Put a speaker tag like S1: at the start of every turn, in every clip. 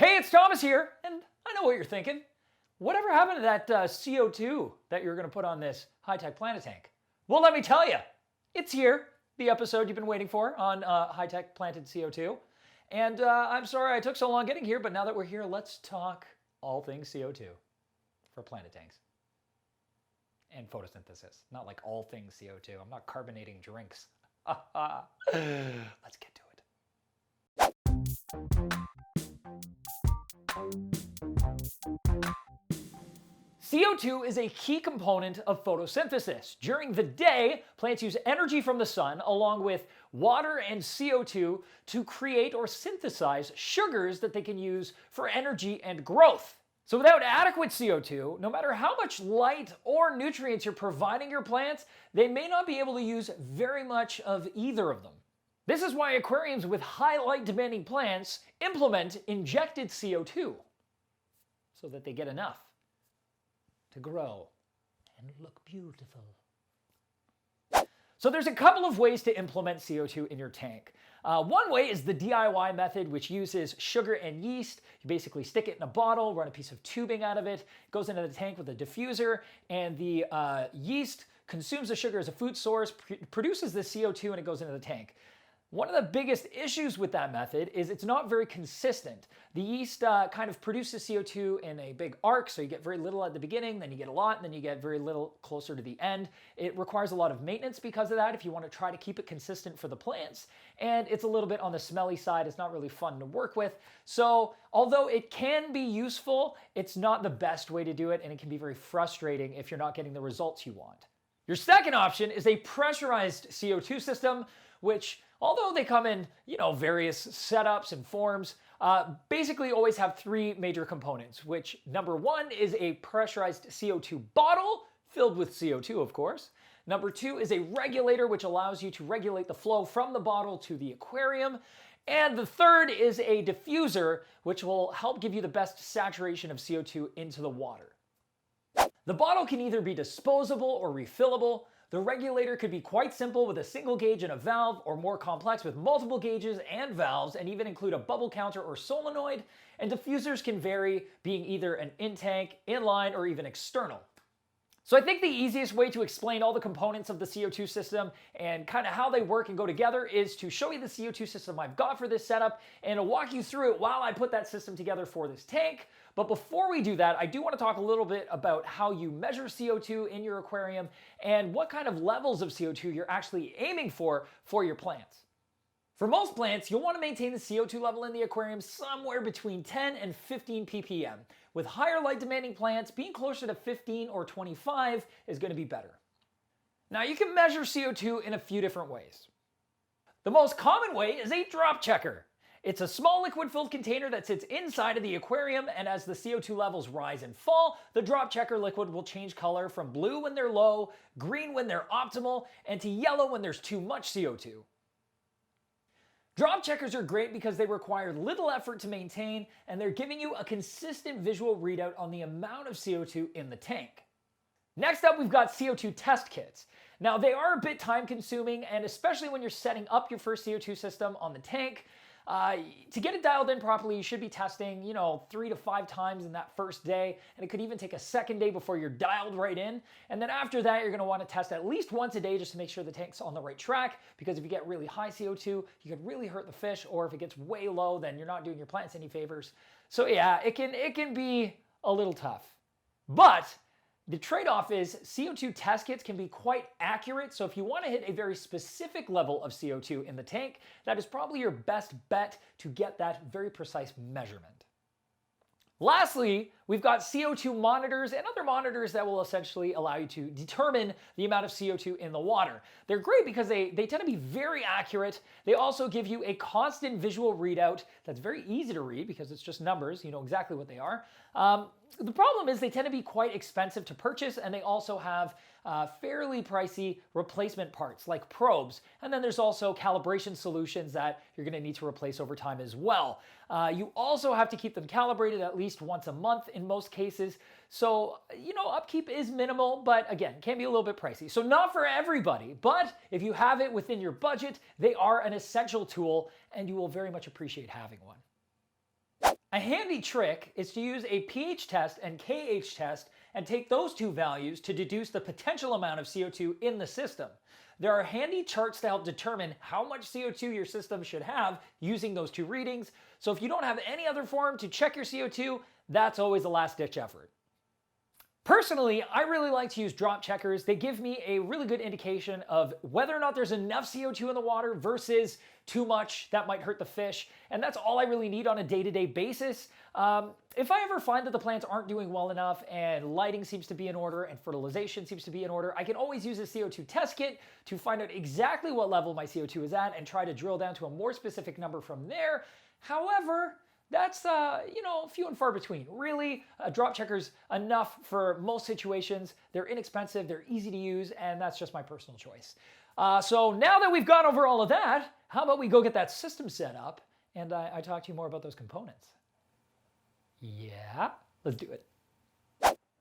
S1: Hey, it's Thomas here, and I know what you're thinking. Whatever happened to that CO2 that you're going to put on this high-tech planet tank? Well, let me tell you, it's here, the episode you've been waiting for on high-tech planted CO2. And I'm sorry I took so long getting here, but now that we're here, let's talk all things CO2 for planet tanks. And photosynthesis, not like all things CO2. I'm not carbonating drinks. Let's get to it. CO2 is a key component of photosynthesis. During the day, plants use energy from the sun along with water and CO2 to create or synthesize sugars that they can use for energy and growth. So without adequate CO2, no matter how much light or nutrients you're providing your plants, they may not be able to use very much of either of them. This is why aquariums with high light demanding plants implement injected CO2 so that they get enough to grow and look beautiful. So there's a couple of ways to implement CO2 in your tank. One way is the DIY method, which uses sugar and yeast. You basically stick it in a bottle, run a piece of tubing out of it, goes into the tank with a diffuser, and the yeast consumes the sugar as a food source, produces the CO2, and it goes into the tank. One of the biggest issues with that method is it's not very consistent. The yeast kind of produces CO2 in a big arc, so you get very little at the beginning, then you get a lot, and then you get very little closer to the end. It requires a lot of maintenance because of that if you want to try to keep it consistent for the plants, and it's a little bit on the smelly side. It's not really fun to work with. So although it can be useful, it's not the best way to do it, and it can be very frustrating if you're not getting the results you want. Your second option is a pressurized CO2 system, which, although they come in, various setups and forms, basically always have three major components, which number one is a pressurized CO2 bottle filled with CO2, of course. Number two is a regulator, which allows you to regulate the flow from the bottle to the aquarium. And the third is a diffuser, which will help give you the best saturation of CO2 into the water. The bottle can either be disposable or refillable. The regulator could be quite simple with a single gauge and a valve, or more complex with multiple gauges and valves, and even include a bubble counter or solenoid. And diffusers can vary, being either an in-tank, inline, or even external. So I think the easiest way to explain all the components of the CO2 system and kind of how they work and go together is to show you the CO2 system I've got for this setup, and I'll walk you through it while I put that system together for this tank. But before we do that, I do want to talk a little bit about how you measure CO2 in your aquarium and what kind of levels of CO2 you're actually aiming for your plants. For most plants, you'll want to maintain the CO2 level in the aquarium somewhere between 10 and 15 ppm. With higher light demanding plants, being closer to 15 or 25 is going to be better. Now, you can measure CO2 in a few different ways. The most common way is a drop checker. It's a small liquid-filled container that sits inside of the aquarium, and as the CO2 levels rise and fall, the drop checker liquid will change color from blue when they're low, green when they're optimal, and to yellow when there's too much CO2. Drop checkers are great because they require little effort to maintain, and they're giving you a consistent visual readout on the amount of CO2 in the tank. Next up, we've got CO2 test kits. Now, they are a bit time-consuming, and especially when you're setting up your first CO2 system on the tank, to get it dialed in properly, you should be testing, 3 to 5 times in that first day, and it could even take a second day before you're dialed right in. And then after that, you're going to want to test at least once a day just to make sure the tank's on the right track, because if you get really high CO2, you could really hurt the fish, or if it gets way low, then you're not doing your plants any favors. So yeah, it can be a little tough. But the trade-off is CO2 test kits can be quite accurate, so if you want to hit a very specific level of CO2 in the tank, that is probably your best bet to get that very precise measurement. Lastly, we've got CO2 monitors and other monitors that will essentially allow you to determine the amount of CO2 in the water. They're great because they tend to be very accurate. They also give you a constant visual readout that's very easy to read because it's just numbers, you know exactly what they are. The problem is they tend to be quite expensive to purchase, and they also have fairly pricey replacement parts like probes. And then there's also calibration solutions that you're going to need to replace over time as well. You also have to keep them calibrated at least once a month in most cases. So, upkeep is minimal, but again, can be a little bit pricey. So not for everybody, but if you have it within your budget, they are an essential tool, and you will very much appreciate having one. A handy trick is to use a pH test and KH test and take those two values to deduce the potential amount of CO2 in the system. There are handy charts to help determine how much CO2 your system should have using those two readings. So if you don't have any other form to check your CO2, that's always a last-ditch effort. Personally, I really like to use drop checkers. They give me a really good indication of whether or not there's enough CO2 in the water versus too much that might hurt the fish. And that's all I really need on a day-to-day basis. If I ever find that the plants aren't doing well enough and lighting seems to be in order and fertilization seems to be in order, I can always use a CO2 test kit to find out exactly what level my CO2 is at and try to drill down to a more specific number from there. However, that's, few and far between. Really, drop checkers enough for most situations. They're inexpensive, they're easy to use, and that's just my personal choice. So now that we've gone over all of that, how about we go get that system set up and I talk to you more about those components. Yeah, let's do it.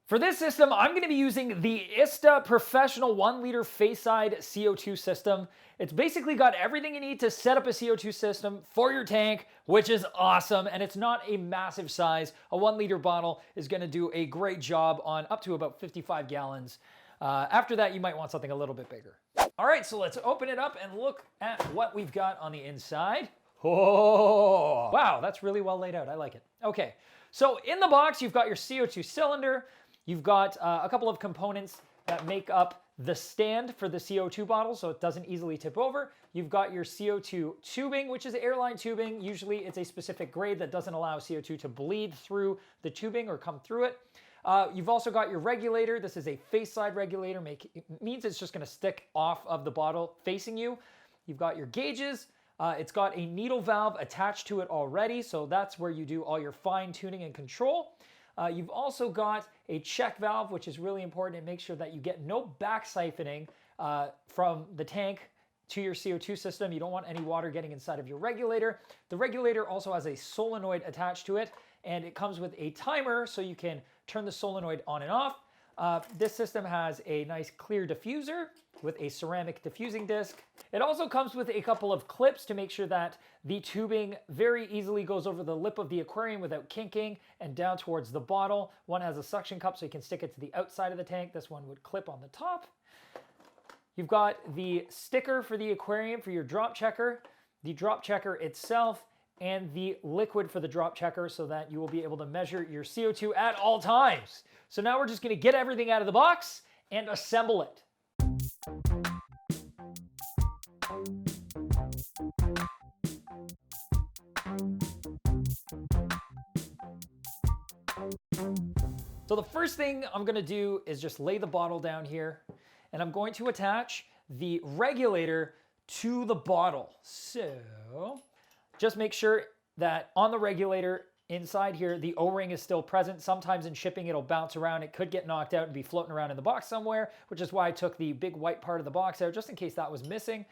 S1: For this system, I'm going to be using the ISTA Professional 1 liter face-side CO2 system. It's basically got everything you need to set up a CO2 system for your tank, which is awesome, and it's not a massive size. A 1 liter bottle is going to do a great job on up to about 55 gallons. After that, you might want something a little bit bigger. All right, so let's open it up and look at what we've got on the inside. Oh, wow, that's really well laid out. I like it. Okay, so in the box, you've got your CO2 cylinder. You've got a couple of components that make up the stand for the CO2 bottle so it doesn't easily tip over. You've got your CO2 tubing, which is airline tubing. Usually it's a specific grade that doesn't allow CO2 to bleed through the tubing or come through it. You've also got your regulator. This is a face side regulator. It means it's just going to stick off of the bottle facing you. You've got your gauges. It's got a needle valve attached to it already, so that's where you do all your fine tuning and control. You've also got a check valve, which is really important. It makes sure that you get no back siphoning from the tank to your CO2 system. You don't want any water getting inside of your regulator. The regulator also has a solenoid attached to it, and it comes with a timer so you can turn the solenoid on and off. This system has a nice clear diffuser with a ceramic diffusing disc. It also comes with a couple of clips to make sure that the tubing very easily goes over the lip of the aquarium without kinking and down towards the bottle. One has a suction cup so you can stick it to the outside of the tank. This one would clip on the top. You've got the sticker for the aquarium for your drop checker, the drop checker itself, and the liquid for the drop checker so that you will be able to measure your CO2 at all times. So now we're just going to get everything out of the box and assemble it. So the first thing I'm going to do is just lay the bottle down here, and I'm going to attach the regulator to the bottle. So just make sure that on the regulator inside here, the O-ring is still present. Sometimes in shipping, it'll bounce around. It could get knocked out and be floating around in the box somewhere, which is why I took the big white part of the box out, just in case that was missing.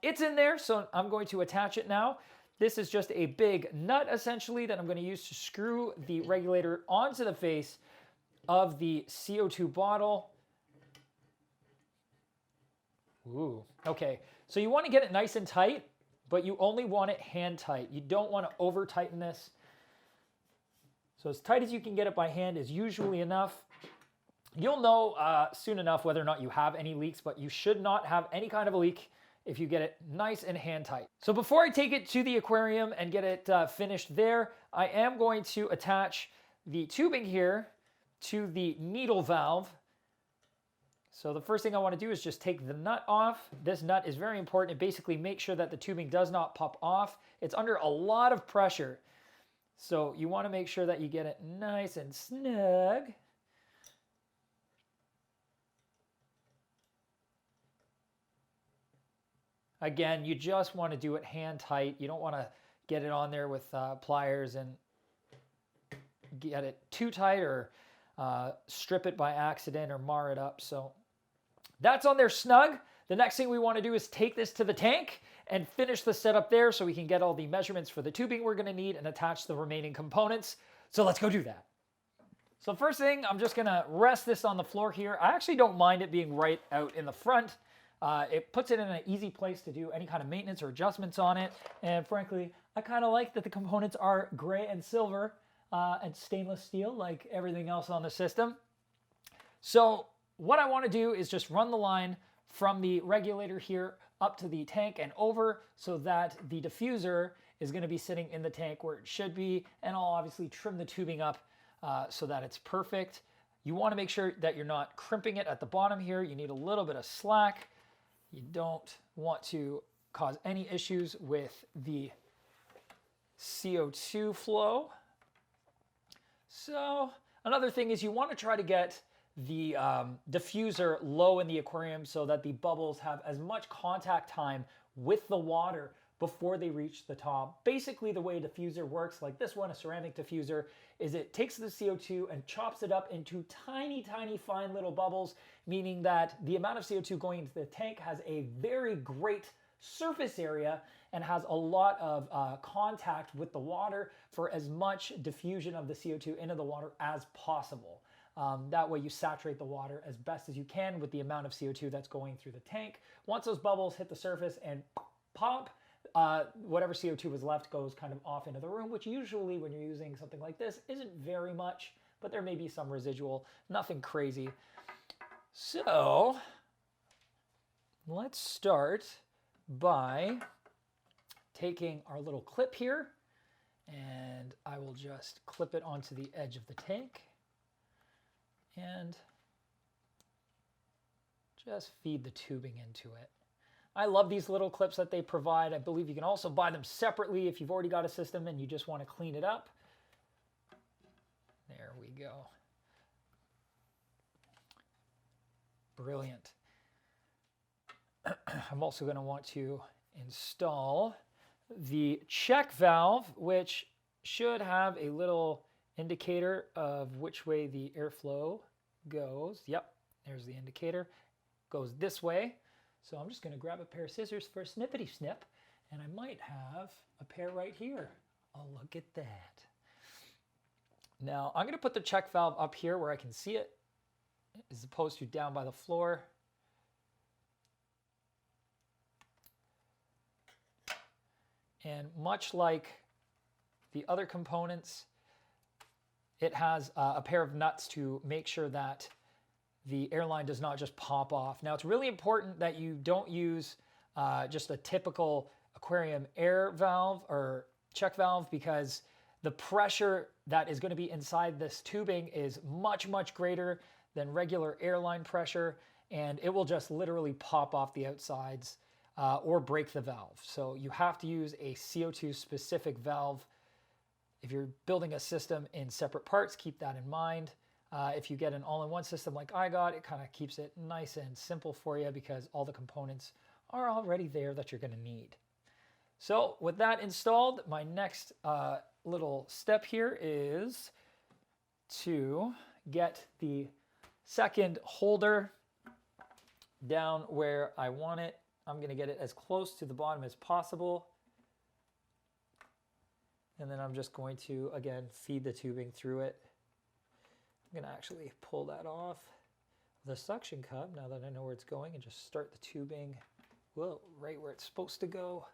S1: It's in there, so I'm going to attach it now. This is just a big nut, essentially, that I'm going to use to screw the regulator onto the face of the CO2 bottle. Ooh, okay. So you want to get it nice and tight, but you only want it hand tight. You don't want to over tighten this. So as tight as you can get it by hand is usually enough. You'll know soon enough whether or not you have any leaks, but you should not have any kind of a leak if you get it nice and hand tight. So before I take it to the aquarium and get it finished there, I am going to attach the tubing here to the needle valve. So the first thing I want to do is just take the nut off. This nut is very important. It basically makes sure that the tubing does not pop off. It's under a lot of pressure. So you want to make sure that you get it nice and snug. Again, you just want to do it hand tight. You don't want to get it on there with pliers and get it too tight or strip it by accident or mar it up. So that's on there snug. The next thing we want to do is take this to the tank and finish the setup there so we can get all the measurements for the tubing we're going to need and attach the remaining components. So let's go do that. So first thing, I'm just going to rest this on the floor here. I actually don't mind it being right out in the front. It puts it in an easy place to do any kind of maintenance or adjustments on it. And frankly, I kind of like that the components are gray and silver and stainless steel like everything else on the system. So what I want to do is just run the line from the regulator here up to the tank and over so that the diffuser is going to be sitting in the tank where it should be, and I'll obviously trim the tubing up so that it's perfect. You want to make sure that you're not crimping it at the bottom here. You need a little bit of slack. You don't want to cause any issues with the CO2 flow. So another thing is you want to try to get the diffuser low in the aquarium so that the bubbles have as much contact time with the water before they reach the top. Basically, the way a diffuser works, like this one, a ceramic diffuser, is it takes the CO2 and chops it up into tiny, tiny, fine little bubbles, meaning that the amount of CO2 going into the tank has a very great surface area and has a lot of contact with the water for as much diffusion of the CO2 into the water as possible. That way you saturate the water as best as you can with the amount of CO2 that's going through the tank. Once those bubbles hit the surface and pop, whatever CO2 was left goes kind of off into the room, which usually when you're using something like this isn't very much, but there may be some residual, nothing crazy. So let's start by taking our little clip here, and I will just clip it onto the edge of the tank and just feed the tubing into it. I love these little clips that they provide. I believe you can also buy them separately if you've already got a system and you just want to clean it up. There we go. Brilliant. I'm also going to want to install the check valve, which should have a little indicator of which way the airflow goes. Yep, there's the indicator. Goes this way. So I'm just going to grab a pair of scissors for a snippety snip, and I might have a pair right here. Oh, look at that. Now I'm going to put the check valve up here where I can see it, as opposed to down by the floor. And much like the other components, it has a pair of nuts to make sure that the airline does not just pop off. Now, it's really important that you don't use just a typical aquarium air valve or check valve, because the pressure that is going to be inside this tubing is much, much greater than regular airline pressure, and it will just literally pop off the outsides or break the valve. So you have to use a CO2 specific valve. If you're building a system in separate parts, keep that in mind. If you get an all-in-one system like I got, it kind of keeps it nice and simple for you because all the components are already there that you're going to need. So with that installed, my next little step here is to get the second holder down where I want it. I'm going to get it as close to the bottom as possible. And then I'm just going to, again, feed the tubing through it. I'm going to actually pull that off the suction cup now that I know where it's going, and just start the tubing, whoa, right where it's supposed to go.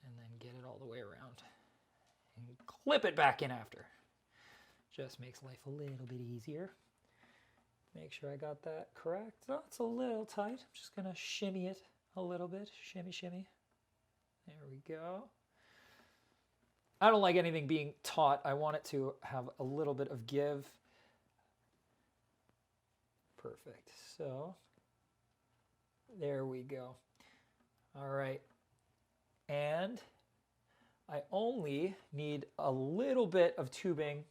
S1: And then get it all the way around. And clip it back in after. Just makes life a little bit easier. Make sure I got that correct. Oh, it's a little tight. I'm just going to shimmy it a little bit. Shimmy, shimmy. There we go. I don't like anything being taut. I want it to have a little bit of give. Perfect. So there we go. All right. And I only need a little bit of tubing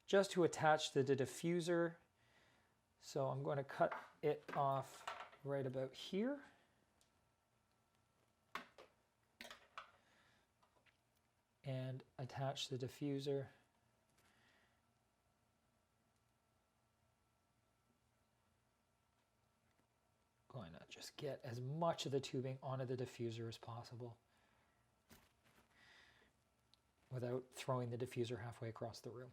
S1: just to attach to the diffuser. So I'm going to cut it off right about here. And attach the diffuser. Going to just get as much of the tubing onto the diffuser as possible without throwing the diffuser halfway across the room.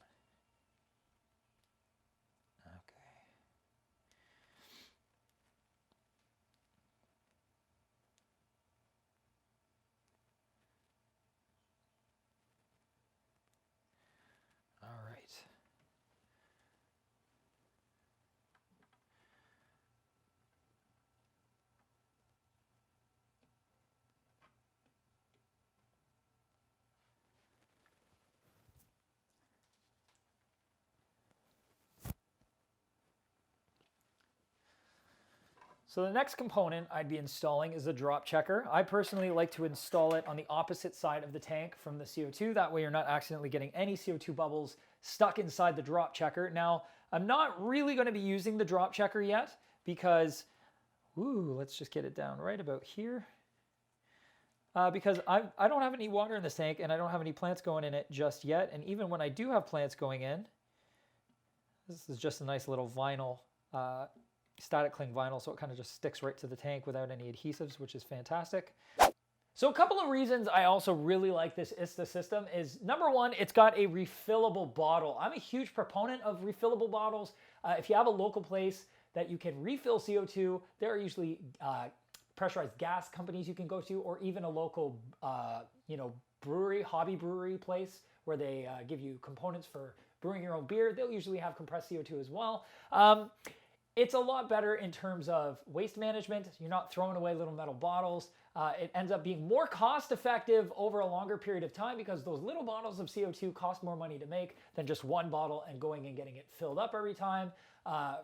S1: So the next component I'd be installing is a drop checker. I personally like to install it on the opposite side of the tank from the CO2. That way you're not accidentally getting any CO2 bubbles stuck inside the drop checker. Now, I'm not really going to be using the drop checker yet because, let's just get it down right about here. Because I don't have any water in this tank and I don't have any plants going in it just yet. And even when I do have plants going in, this is just a nice little vinyl, static cling vinyl, so it kind of just sticks right to the tank without any adhesives, which is fantastic. So a couple of reasons I also really like this ISTA system is, number one, it's got a refillable bottle. I'm a huge proponent of refillable bottles. If you have a local place that you can refill CO2, there are usually pressurized gas companies you can go to, or even a local brewery, hobby brewery place where they give you components for brewing your own beer. They'll usually have compressed CO2 as well. It's a lot better in terms of waste management. You're not throwing away little metal bottles. It ends up being more cost effective over a longer period of time because those little bottles of CO2 cost more money to make than just one bottle and going and getting it filled up every time.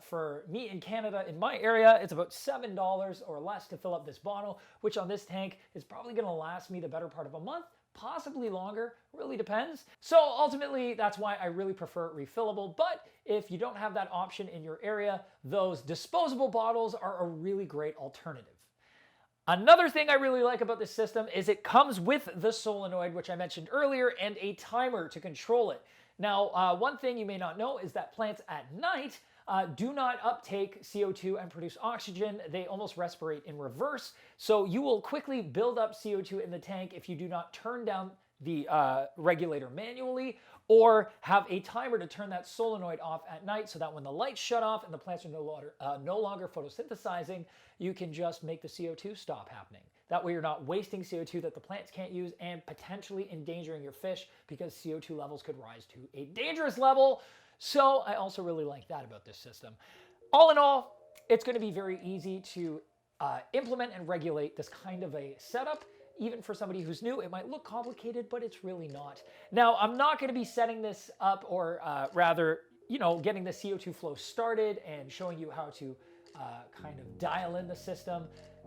S1: For me in Canada, in my area, it's about $7 or less to fill up this bottle, which on this tank is probably gonna last me the better part of a month, possibly longer, really depends. So ultimately, that's why I really prefer refillable. But if you don't have that option in your area, those disposable bottles are a really great alternative. Another thing I really like about this system is it comes with the solenoid, which I mentioned earlier, and a timer to control it. Now, one thing you may not know is that plants at night do not uptake CO2 and produce oxygen. They almost respirate in reverse. So you will quickly build up CO2 in the tank if you do not turn down the regulator manually or have a timer to turn that solenoid off at night so that when the lights shut off and the plants are no longer photosynthesizing, you can just make the CO2 stop happening. That way you're not wasting CO2 that the plants can't use and potentially endangering your fish because CO2 levels could rise to a dangerous level. So I also really like that about this system. All in all, it's going to be very easy to implement and regulate this kind of a setup. Even for somebody who's new, it might look complicated, but it's really not. Now, I'm not going to be setting this up or rather, getting the CO2 flow started and showing you how to kind of dial in the system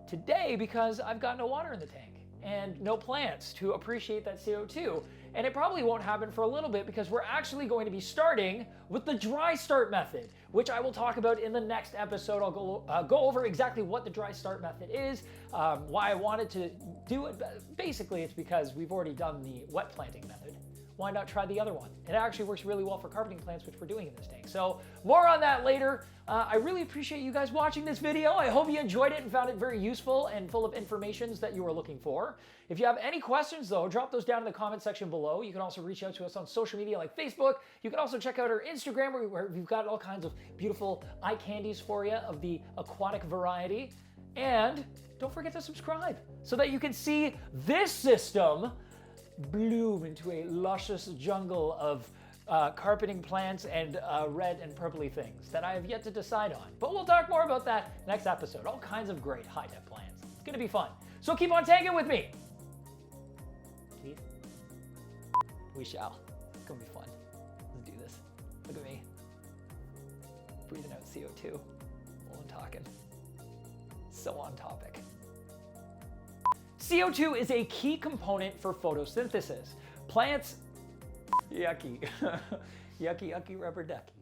S1: today because I've got no water in the tank and no plants to appreciate that CO2. And it probably won't happen for a little bit because we're actually going to be starting with the dry start method, which I will talk about in the next episode. I'll go over exactly what the dry start method is, why I wanted to do it. Basically, it's because we've already done the wet planting method. Why not try the other one? It actually works really well for carpeting plants, which we're doing in this tank. So more on that later. I really appreciate you guys watching this video. I hope you enjoyed it and found it very useful and full of information that you were looking for. If you have any questions though, drop those down in the comment section below. You can also reach out to us on social media like Facebook. You can also check out our Instagram where we've got all kinds of beautiful eye candies for you of the aquatic variety. And don't forget to subscribe so that you can see this system bloom into a luscious jungle of carpeting plants and red and purpley things that I have yet to decide on. But we'll talk more about that next episode. All kinds of great high-tech plants. It's going to be fun. So keep on tagging with me. Keith? We shall. It's going to be fun. Let's do this. Look at me. Breathing out CO2 while I'm talking. So on topic. CO2 is a key component for photosynthesis. Plants, yucky, yucky, yucky rubber ducky.